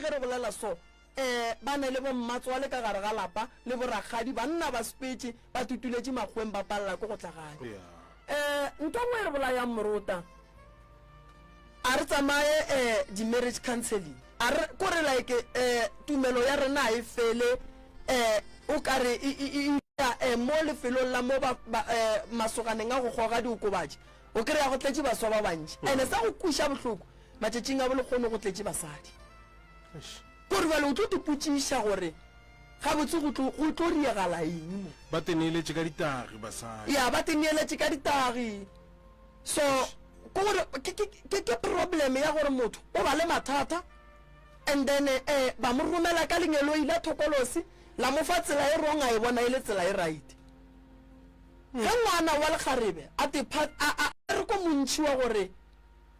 ge re bolela so ba ne le bo mmatswale ka gare ga lapa le boragadi banna ba spetse ba tutuletse magweng ba palla go tla gae nto mo re bola ya Moruta a re tsamaye di-marriage counseling a re kore like tumelo ya rena e fele o kare mo lefelong la mo masoganeng a go goga diokobatši o kry ya go tletse baswa ba bantši ene sa go kuša bohloko matšatšing a bolekgone go tletse basadi kore bale o tlo tepotšiša gore ga botse go tlo riegala eng mo ba teneeletše ka ditagi basadi ya ba teneeletše ka ditagi so ke problem ya gore motho o ba le mathata and then ba mo romela ka lengelo ile thokolosi la mo fa tsela e wrong a e bona ile tsela e right ge ngwana wa lekgarebe a re ko montši wa gore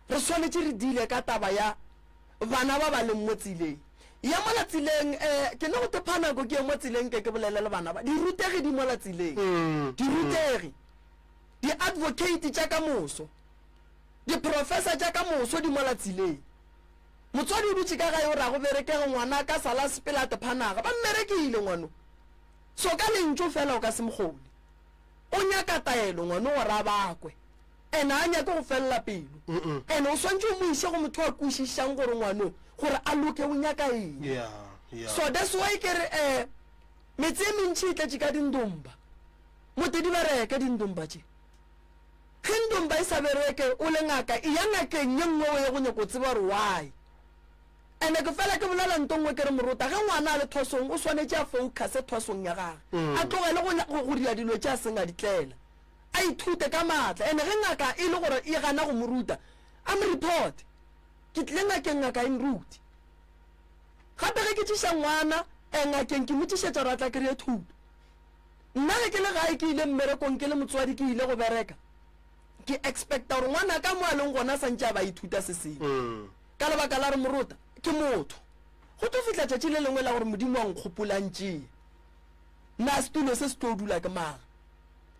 re swanetse re dile ka taba ya bana ba ba leng mo tseleng ya mola tseleng ke ne go tephanako ke mo tseleng ke bolele le bana ba di rutegi di mola tseleng di rutegi di advocate tša ka moso di professor tša ka moso di mola tseleng motswadi o dutse ka gae o ra go berekege ngwana ka sala sepela tephanaga ba mmerekile ngwano so ka lentso fela o ka se mogone o nyaka taelo ngwano gore a bakwe ene a nyake go felela pelo ene o swantse o mo ise go motho a kwešišang gore ngwano gore a loke o nyaka eng so that's why ke re metse e mentši e tletše ka dindomba mote di bereke dindomba tše ge ndomba e sa bereke o le ngaka e ya ngakeng ye nngwe o ye go nyako tseba gore why ene ke fela ke bolela ntongwe ke re Moruta ge ngwana a le thosong o swanetse a focuse thosong ya gage a tlogele go dira dilo tše a seng a ditlela a ithute ka maatla ene ge ngaka e le gore e gana go Moruta a mo report ke tle ngakeng ngaka e nruti gape ge ke tšiša ngwana ngakeng ke mo tšišetša ratla ke re thuto nna ge ke le gae ke ile mmerekong ke le motswadi ke ile go bereka ke expecta gore ngwana ka mo a leng gona santse a ba ithuta se sengwe ka lebaka la re Moruta ke motho go tlo fitla tšatši le lengwe la gore modimo a nkgopolantšee nna setulo se se tlo dula ke maga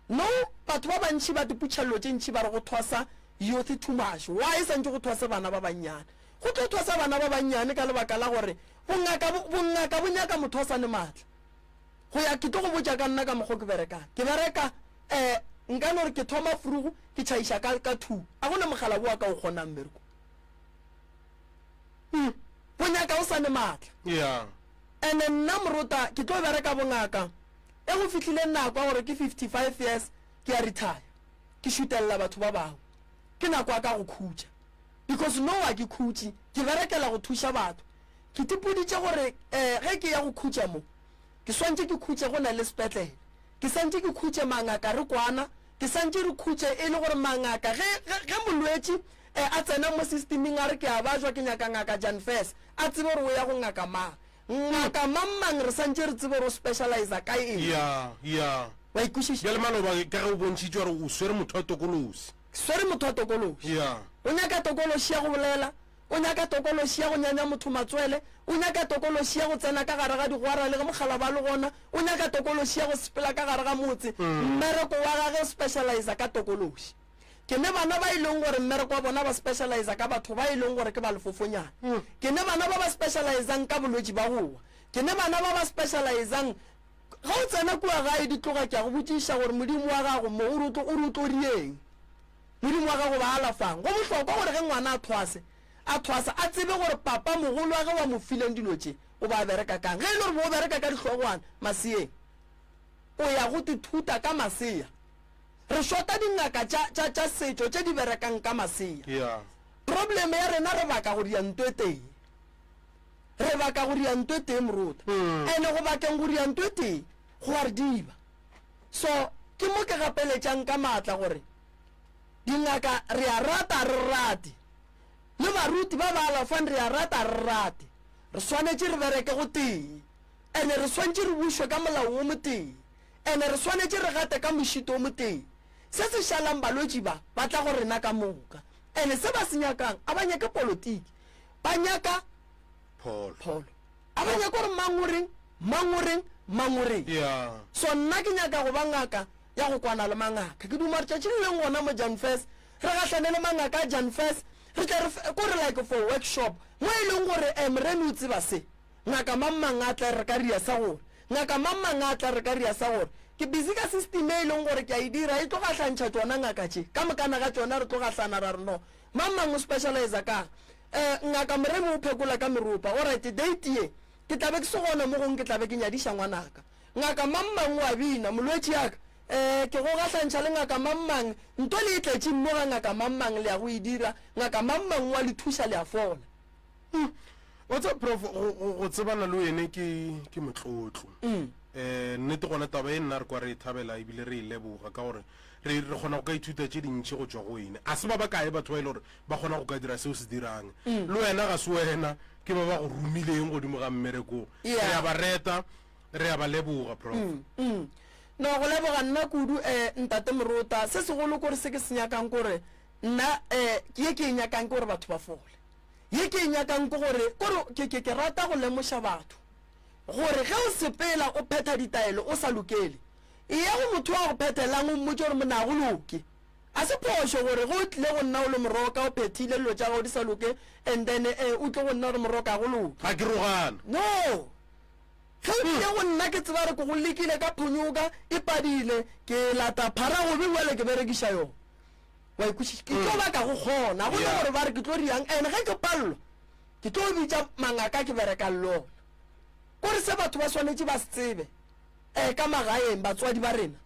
no batho ba bantši ba diputšhalelo tše ntšhi ba re go thwasa youth too much why e santse go thwasa bana ba bannyane go tlo thwasa bana ba bannyane ka lebaka la gore bongaka bo nyaka motho a sane maatla go ya ke tlo go botša ka nna ka mokgwa ke berekang ke bereka nka no re ke thoma furugu ke tšhaiša ka two a gona mogala boa ka o kgonang mmereko bonyaka o sane maatla ene nna Moruta ke tlo bereka bongaka e go fitlhile nako gore ke 55 years ke a retire ke šutelela batho ba bangwe ke nako a ka go khutša because no wa ke khutši ke berekela go thuša batho ke tipoditše gore ge ke ya go khutša mo ke swantse ke khutše go na le sepetlele ke santse ke khutše mangaka re kwana ke santse re khutše e le gore mangaka ge molwetši a tsena mo systeming a re ke a bajwa ke nyaka ngaka Jan Fes a tsebe gore o ya go ngaka mang ngaka mang re santse re tsebe gore o specialize ka eng wa ikušiša bjale maloba ka ge o bontšhitše gore o swere motho wa tokolosi swere motho wa tokološi o nyaka tokološi ya go bolela o nyaka tokološi ya go nyanya motho matswele o nyaka tokološi ya go tsena ka gare ga digwara le ge mogala ba le gona o nyaka tokološi ya go sepela ka gare ga motse mmereko wa gage specialize ka tokološi ke ne bana ba ileng gore mmereko wa bona ba specialize ka batho ba ileng gore ke ba lefofonyana ke ne bana ba specializang ka bolwetši ba gowa ke ne bana ba specializang ga o tsena kua gae di tloga ke a go botšiša gore modimo wa gago mo o ruto rieng modimo wa gago ba alafang go bohlokwa gore ge ngwana a thwasa a tsebe gore papa mogolo wa ge wa mo fileng dilo tše o ba bereka kang ge e le gore bo o bereka ka dihlogwana maseeng o ya go tithuta ka masea re shota dingaka tša setšo tše di berekang ka masea problem ya rena re baka go dia ntwe teng Moruta ene go bakeng go dia ntwe teng go a re diba so ke mo ke gapeletšang ka maatla gore dingaka re a rata re rate le baruti ba ba alafang re a rata re rate re swanetše re bereke go teng ene re swantše re bušwe ka molao o mo teng ene re swanetše re gate ka mošito o mo teng se se šalang balwetši ba tla go rena ka moka ene se ba se nyakang a ba nyake politiki ba nyaka pholo a ba nyaka gore mangoreng so nna ke nyaka go ba ngaka ya go kwana le mangaka ke duma tšatši le leng gona mo Jan Fes re gahlane le mangaka a Jan Fes re tla kore like for workshop mo e leng gore moremi o tseba se ngaka mamang a tla re ka ria sa gore ngaka mamang a tla re ka ria sa gore ke busy ka system e leng gore ke a dira e tlo ga tlantšha tsona ngaka tše ka mokana ga tsona re tlo ga tlana ra re no mamang o specialize ka ngaka moremi o phekola ka meropa alright date ye ke tlabe ke se gona mo gong ke tlabe ke nyadiša ngwanaka ngaka mamang wa bina molwetši yaka ke go gatlantšha le ngaka mamang nto le e tletše mo ga ngaka mamang le ya go e dira ngaka mamang wa le thuša le a fola what's prof go tsebana le ene ke motlotlo nnete gona taba e nna re kwa re e thabela ebile re e leboga ka gore re kgona go ka ithuta tše dintšhi go tswa go ene a se ba ba kae batho ba e le gore ba kgona go ka dira seo se dirang le wena ga se wena ke ba ba go romileng godimo ga mmerekong re a ba reta re a ba leboga prof no go leboga nna kudu ntate morota se segolo kore se ke se nyakang kore nna ke e nyakang kore batho ba fole ye ke e nyakang ko gore ke rata go lemoša batho gore ge o sepela o phetha ditaelo o sa lokele e ya go motho wa go phethelang o mmotse gore mona go loke a se phošo gore go tlile go nna o le moroka o phethile dilo tša gago di sa loke and then o tle go nna gore moroka go loke ga ke rogana no ge o tlile go nna ke tseba re ko go lekile ka phonyoka e padile ke lata phara gobe wele ke berekiša yone wa ikutši ke tlo ba ka go kgona go le gore ba re ke tlo riang and ge ke pallo ke tlo bitša mangaka ke bereka lona gore se batho ba swanetše ba se tsebe ka magaeng batswadi ba rena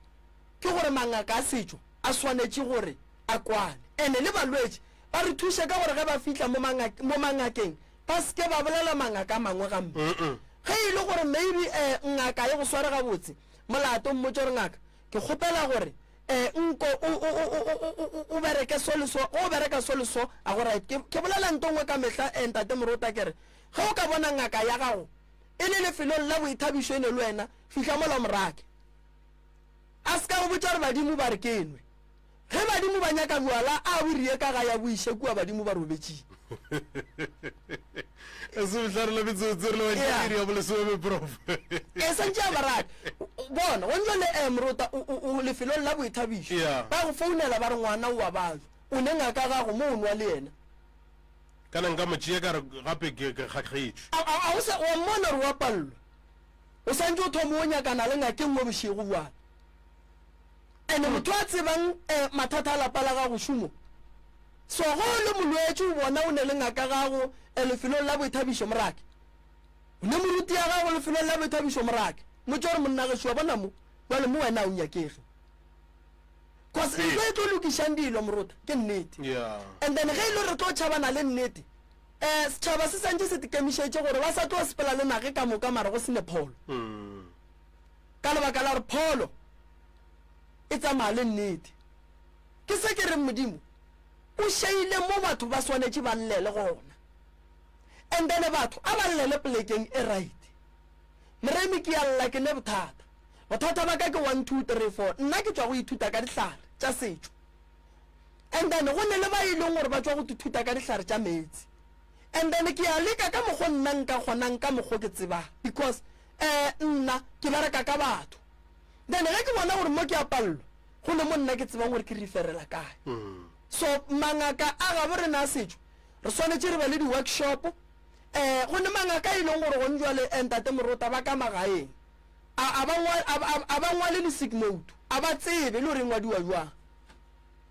ke gore mangaka a setšo a swanetše gore a kwane ene le balwetši ba re thuše ka gore ge ba fitlha mo mangakeng ba seke ba bolela mangaka a mangwe gampe ge e le gore maybe ngaka ye go sware gabotse molato mmotse gore ngaka ke kgopela gore nko o bereke so le so o bereka so le so a go right ke bolela ntongwe ka mehla ntate morota kere ge o ka bona ngaka ya gago e le lefelong la boithabišo ene le wena fihla mola morake a se ka go botša gore badimo ba re kenwe ge badimo ba nyaka boala a borie ka ga ya boiše kua badimo ba robetšile e santše a barate bona go ntlo le morota o lefelong la boithabišo ba go founela ba re ngwana o a batho o ne ngaka gago mo o nwa le ena kana nka motšea ka re gape ke kgakgetšwe wa mmona re wa pallwa o santse o thomo o nyakana le ngakeng mo bošego bjana ande motho a tsebang mathata a lapa la gago šomo so go le molwetši o bona o ne le ngaka gago lefelong la boithabišo morake o ne moruti ya gago lefelong la boithabišo morake motse gore monnageši wa bona mo bale mo wena o nyakege cause ntho e tlo lokišang dilo morota ke nnete and then ge e le re tlo tšhabana le nnete setšhaba se santše se tekemišetše gore ba sa tlo sepela le nage ka moka mare go sene pholo ka lebaka la gore pholo e tsamaya le nnete ke se ke reng modimo o šeile mo batho ba swanetše ba llele gona and then batho a ba llele plekeng e right moremi ke ya lla ke ne bothata ba ka ke 1 2 3 4 nna ke tswa go ithuta ka dihlare tša setšo and then go ne le ba e leng gore ba tswa go ithuta ka dihlare tša metsi and then ke ya leka ka mokgwa nna nka kgonang ka mokgwa ke tseba because nna ke bereka ka batho then ge ke bona gore mo ke a pallo go le mo nna ke tsebang gore ke referela kae so mangaka a ga bo rena setšo re swanetše re be le di-workshop go ne mangaka e leng gore gone jwale ntate morota ba ka magaeng a ba ngwale le sick note a ba tsebe le gore ngwadiwa jwang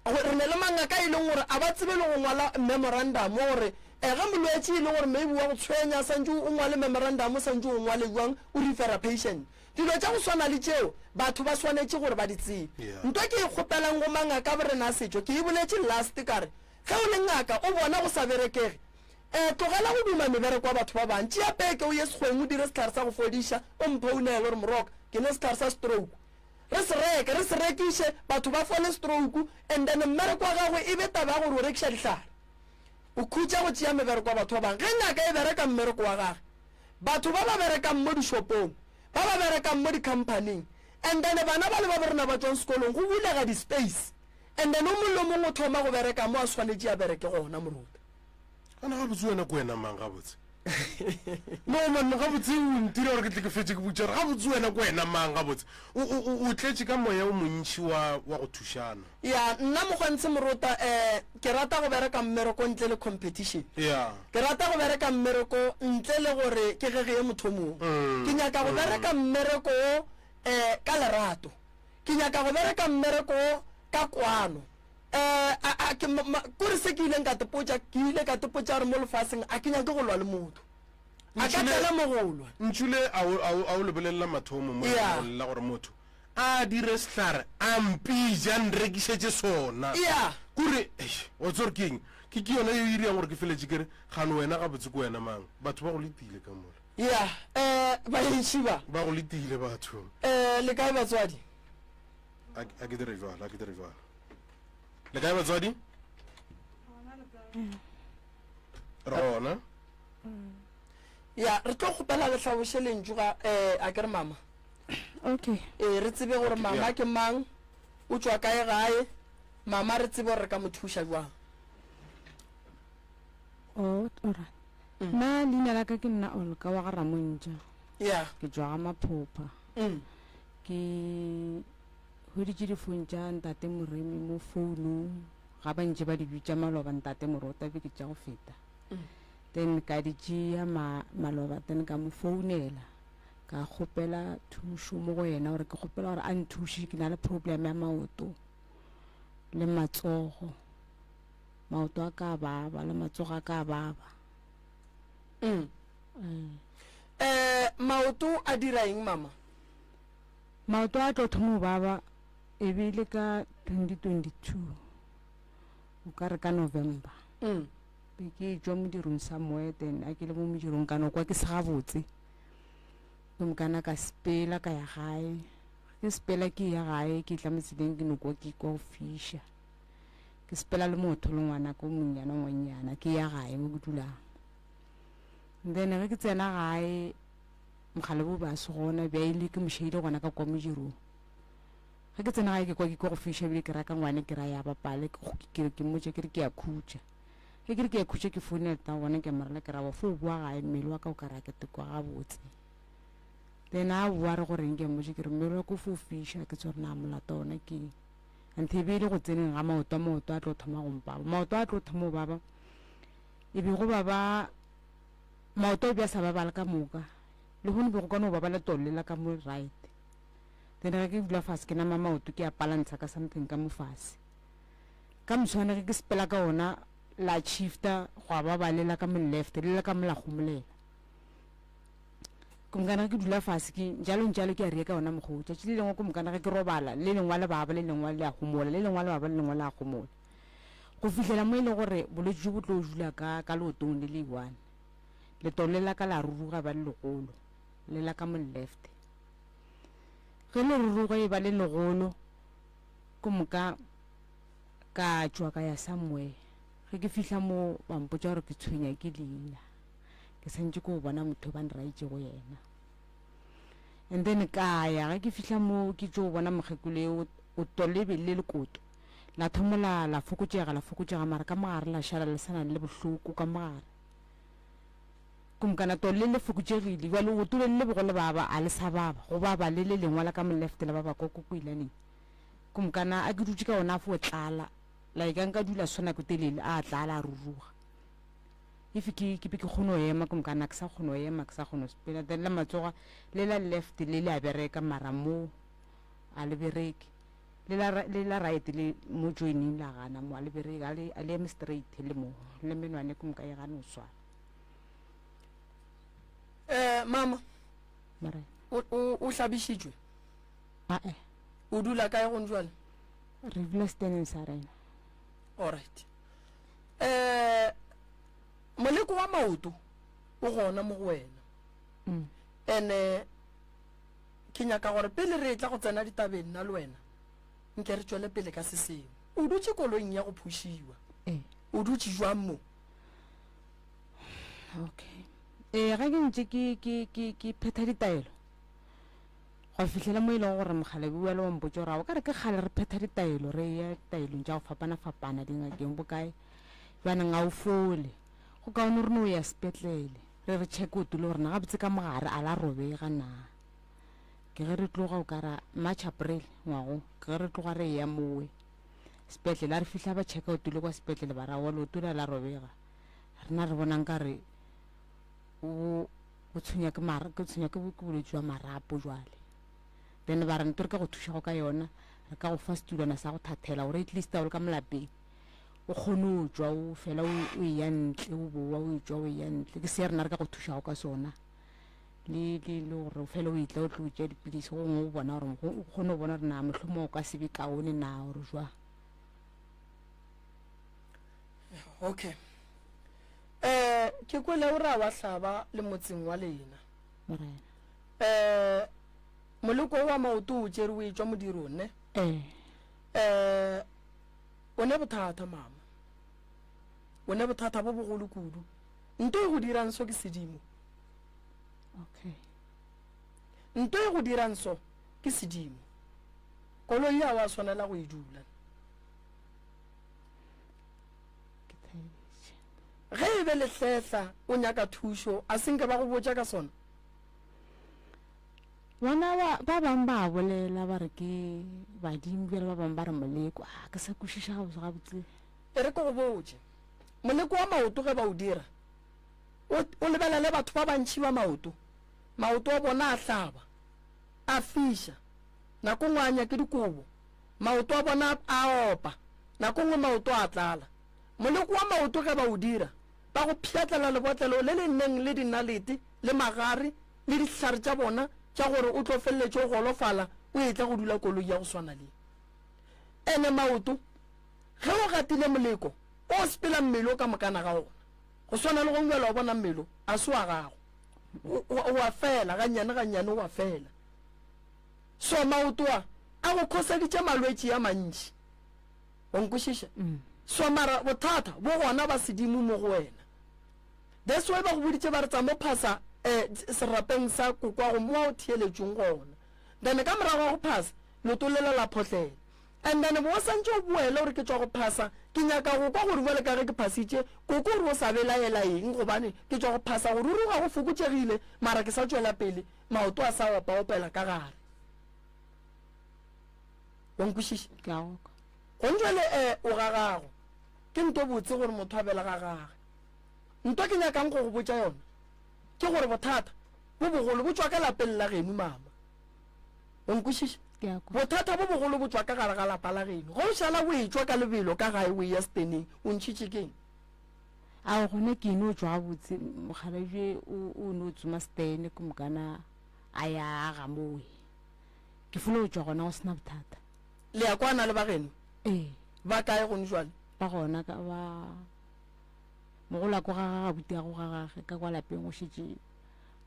re ne le mangaka e leng gore a ba tsebe le go ngwala memorandum gore ge molwetši e leng gore maybe wa go tshwenya santse o ngwale memorandum santse o ngwale jwang o refera patient dilo tša go swana le tšeo batho ba swanetše gore ba di tsebe ntwa ke e kgopelang go mangaka bo rena setšo ke e boletše last kare ge o le ngaka o bona go sa berekege tlogela go duma mebereko wa batho ba bantši ya peke o ye sekgweng o dire setlhare sa go fodiša o mphounele gore moroka ke ne setlhare sa stroke re se rekiše batho ba fole stroke and then mmereko wa gagwe e be taba ya gore o rekiša ditlhare o khutša go tšea mebereko wa batho ba bangwe ge ngaka e bereka mmereko wa gage batho ba ba berekang mo dishopong ba ba berekang mo di-companying and then bana ba le ba borena ba tswang sekolong go bulega di-space and then o mollo mongwe o thoma go bereka mo a swanetše a bereke gona morota kana gabotse wena ko wena mang gabotse no man ga botse o ntire gore ke tle ke fetse ke butse gore ga botse wena ko wena mang ga botse o tletse ka moya o montši wa go thušana ya nna mogwantse morota ke rata go bereka mmereko ntle le competition ya ke rata go bereka mmereko ntle le gore ke gege motho mongwe ke nyaka go bereka mmereko ka lerato ke nyaka go bereka mmereko ka kwano kore se ke ileng ka tepotsa ke ile ka tepotsa gore mo lefaseng a ke nyake go lwa le motho a ka tela mogolwa ntšhule a o lebelela mathomo mo la gore motho a dire sehlare a mpija nrekišetse sona kore o tsore ke eng ke yona yo iriang gore ke feletse kere gane wena ga botse ko wena mang batho ba go letile ka mola baentšhiba ba go letile batho le kae batswadi a ke dire jwalo le kae batswadi rona ya re tlo kgopela letlhabošeleng juga a kere mama okay re tsebe gore mama ke mang o tswa kae gae mama re tsebe gore re ka mo thuša jwang alright nna leina la ka ke nna Olka wa ga Ramontša ke tswa ga Maphopa ke hoditše difounu tša ntate Moremi mo founung ga ba ntše ba di bitša Maloba ntate Morota be ke tša go feta then ka di tšea Maloba then ka mo founela ka kgopela thušo mo go yena gore ke kgopela gore a nthuše ke na le problem ya maoto le matsogo maoto a ka baba le matsogo a ka baba maoto a dira eng mama maoto a tlo thomo baba e bile ka 2022 o ka re ka November be ke tswa mo dirong sa moe then a ke le mo modirong ka no kwa ke se ga botse mo kana ka spela ka ya gae ke spela ke ya gae ke tla motseleng ke no kwa ke go fisha ke spela le motho le ngwana ko monyana ngwanyana ke ya gae mo dulang then re ke tsena gae mogale bo ba se gona be ile ke moshile gona ka kwa modirong ga ke tsena gae ke kwa ke go fisha be ke raka ngwane ke ra ya bapale ke motse ke re ke ya khutša ke re ke ya khutša ke phone ta gona ke marela ke ra ba fo bua gae mmele wa ka o ka ra ke tekwa ga botse then a bua re gore nke motse ke re mmele wa ko fo fisha ke tsore na molata ona ke ante be ile go tseneng ga maoto a tlo thoma go mpaba maoto a tlo thoma baba e be go baba maoto bja sa baba le ka moka le hone be go kana baba le tolela ka mo right then re ke bula fast ke na maoto ke a balance ka something ka mo fase ka mswana ke spela ka ona la shifta go baba le la ka mo left le la ka mo la gomolela kumkana ke dula fase ke jalo ke a re ka ona mogotsa tšile lengwe kumkana ke robala le lengwa le baba le lengwa le a gomola le lengwa le baba le lengwa le a gomola go fihlela mo ile gore bolwetse jo bo tlo dula ka lotong le le one le tolela ka la ruruga ba le legolo le la ka mo left ge le ruruga e ba le legolo kumka ka tswa ka ya somewhere ge ke fihla mo ba mpotsa gore ke tshwenya ke leina ke sentse ko bona motho ba nraitse go yena and then ka ya ge ke fihla mo ke tlo bona mogekule o tolebe le lekoto la thomola la fokotšega mara ka mogare la šala le sana le bohloko ka mogare kumkana to le fokotšegile ba le o tole le bogole baba a le sa baba go baba le lengwa la ka mo left la baba ko ilane kumkana a ke dutse ka ona fo tlala like nka dula sona ko telele a tlala a ruruga if ke kgono ema kumkana ke sa kgono ema ke sa kgono spela then la matsoga le la left le le a bereka mara mo a le bereke le la right le mo joining la gana mo a le bereka a le straight le mo le menwane kumka ya gana o swala mama mara o hlabišitšwe o dula kae go njwale re dula steneng sa rena alright moleko wa maoto o gona mo go wena ene ke nyaka gore pele re tla go tsena ditabeng nna le wena nke re tswele pele ka se sengwe o dutse koloing ya go phušiwa o dutse jwang mo okay ga ke ntse ke phetha ditaelo go fihlela mo e leng gore mogale bua le wampotse gore a o ka re ke kgale re phetha ditaelo re ya taelong tša go fapana dingakeng bokae baneng a o fole go kaone re no ya sepetlele re check o tulo rena ga botse ka mogare a la robega na ke ge re tloga o kara March April ngwago ke ge re tloga re ya mowe sepetlele a re fihla ba checka o tulo kwa sepetlele ba ra wa lo tula la robega rena re bonang ka re o tshwenya ke bolwetse jwa marapo jwale then ba re nto re ka go thuša go ka yona re ka go fa setulwana sa go thathela gore at least a o le ka molapeng o kgone o tswa o fela o e ya ntle o boa o tswa o e ya ntle ke se rena re ka go thuša go ka sona le gore o fela o itla o tlo o tšea dipilisi gongwe o bona gore o kgone o bona gore na mohlomong o ka se be kaone na gore jwa okay ke kwele o ra wa hlaba le motseng wa lena morena moleko wa maoto o tšere o e tšwa modiro ne o ne bothata mama o ne bothata bo bogolo kudu nto e go dirang so ke sedimo okay nto e go dirang so ke sedimo koloi ya wa swanela go e dula ge e be lehletla o nyaka thušo a senke ba go botša ka sona bona ba bang ba bolela ba re ke badimo bjale ba bang ba re moleko ke sa kwešiša gabotse e re ke go botše moleko wa maoto ge ba o dira o lebelele batho ba bantšhi ba maoto wa bona a hlaba a fiša nako ngwe a nyake dikobo maoto wa bona a opa nako ngwe maoto a tlala moleko wa maoto ge ba o dira ba go pšhatlela lebotlelo le le nneng le dinalete le magare le dihlare tša bona tša gore o tlo feleletse o golofala o e tla go dula koloi ya go swana le ene maoto ge o gatile moleko o sepela mmele o ka mokana ga ona go swana le go ngwela o bona mmele a se wa gago o a fela gannyane o a fela so maoto a go khoseditše malwetse ya mantši o nkwešiša so mara bothata bo gona ba sedimo mo go wena that's why ba go boditše ba re tsa mo phasa serapeng sa kokwago mo a o theeletseng gona then ka morago wa go phasa lotolela la photlela and then bo santse o boele gore ke tswa go phasa ke nyaka go kwa gore bole ka ge ke phasitše koko gore o sa belaela eng gobane ke tswa go phasa gore uri ga go fokotšegile mara ke sa tswela pele maoto a sa opa-opela ka gare o nkwešiše gonjale o gagago ke nto botse gore motho a bela gagage nto ke nyakang go go botša yona ke gore bothata bo bogolo bo tswa ka lapeng la geno mama o nkwešiše bothata bo bogolo bo tswa ka gare ga lapa la geno go o šala o e tswa ka lebelo ka gae o ya steneng o ntšhitše keng a gone ke eno tswa botse mogalaje o no tsoma stene ko mokana a ya ga moe ke folo o tswa gona go sena bothata le ya kwana le ba geno ba kae gone jwale ba gona ka ba mogola ko gaga butia go gagage ka kwa lapeng go šetse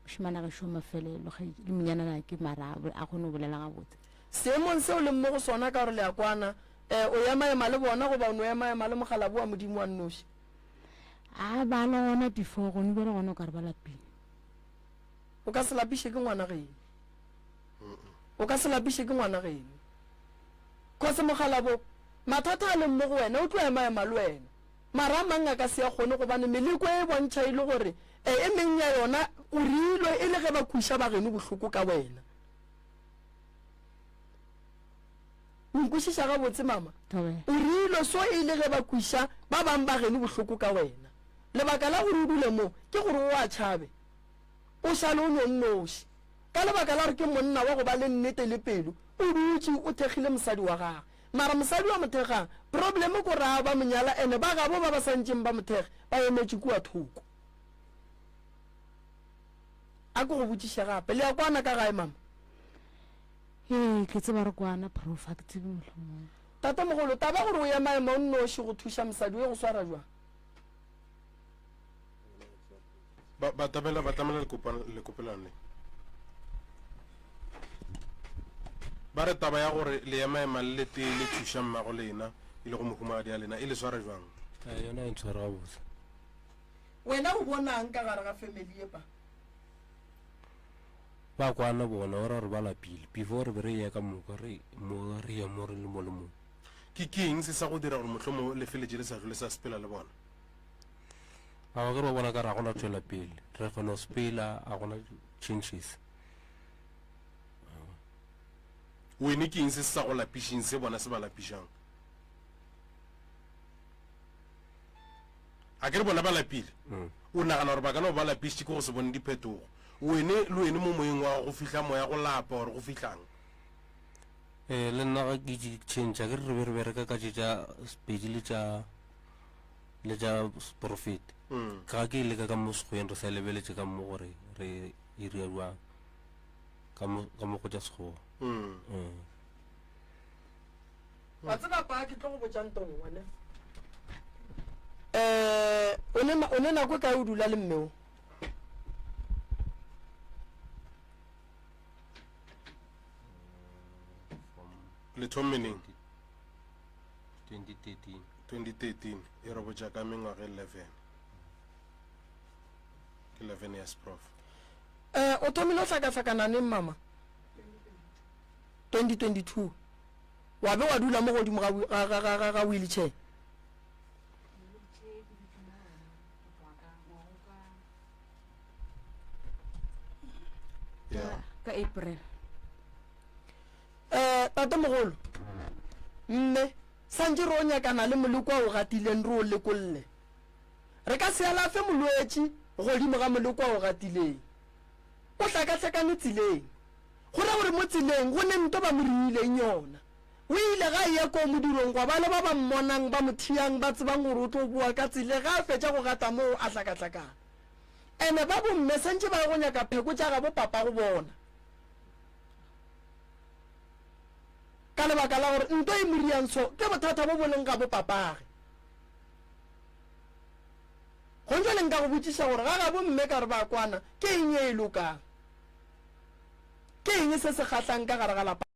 mošimana ge šo mafelelo le menyanana ke mara a kgone o bolela ga botse seemong seo le mo go sona ka gore le ya kwana o ema le bona goba o no ema le mogala boa modimo wa nnoši a ba le gona before gone bele gona o ka re ba lapeng o ka se lapiše ke ngwana geno o ka se lapiše ke ngwana geno ko se mogala bo mathata a leng mo go wena o tlo ema le wena mara a mang a ka se ya kgone gobane meleko e bontšha e le gore e meng ya yona o riilwe e le ge ba kweša ba geno bohloko ka wena o nkwešiša ga botse mama o riilwe so e le ge ba kweša ba bang ba geno bohloko ka wena lebaka la gore o dule mo ke gore o a tšhabe o šale o nonnoši ka lebaka la gore ke monna wa go ba le nnete le pelo o dutse o thekgile mosadi wa gage mara mosadi wa mothegang probleme ko raa ba monyala ene ba gabo ba ba santšeng ba mothege ba emetše kua thoko a ko go botšiša gape le ya kwana ka gae mama ke tseba re kwana prof a ke tsebe mohlomong tata mogolo taba gore o ya maemo o nnoši go thuša mosadi we go swara jwang ba tlamela lekopelane ba re taba ya gore le ya maema le te le thuša mmago lena e le go mohumadi ya lena e le swara jwang yona e ntshwara gabotse wena o bonang ka gare ga family e pa ba kwana bona ora re ba lapile before re be re ya ka moka re ya mo re le mo le mo ke eng se sa go dira gore mohlomong le feletše le sa tlole sa sepela le bona a ba ke re ba bona ka re a gona tswela pele re kgona go spela a gona changes wene ke eng se sa go lapišeng se bona se ba lapišang a ke re bona ba lapile o nagana gore ba kana ba lapišitše ke go se bone diphetogo wene le wene mo moyeng wa go fihla moya go lapa gore go fihlang le nna ga ke change ke re be re bereka ka tša spedi le tša profit ga ke leka ka mo sekgoeng re sa lebeletse ka mo gore re iria jwang ka mo go tša sekgowa wa tseba pa ke tlo go botsang tong wena o ne nako ka o dula le mmeo le thomeneng 2013 e re botsa ka mengwaga 11 years prof o thomile o hlakahlakana neng mama 2022 wa be wa dula mo godimo ga wheelchair ka April tate mogolo mme santse re o nyakana le moleko wa o gatileng re o lekolle re ka se alafe molwetši godimo ga moleko wa o gatileng o hlakahlakane tseleng go ra gore mo tseleng go ne nto ba mo riileng yona o ile ga e ya ko modirong gwa ba le ba ba mmonang ba mo thiang ba tsebang gore o tlo boa ka tsele ga a fetša go gata moo a hlakahlakana ene ba bomme santse ba go nyaka pheko tša ga bo papa go bona ka lebaka la gore nto e moriantsho ke bothata bo boleng ga bo papage go ntse le nka go botsiša gore ga ga bomme ka re ba kwana ke eng e lokang ke eng se se kgatlang ka gare ga lapa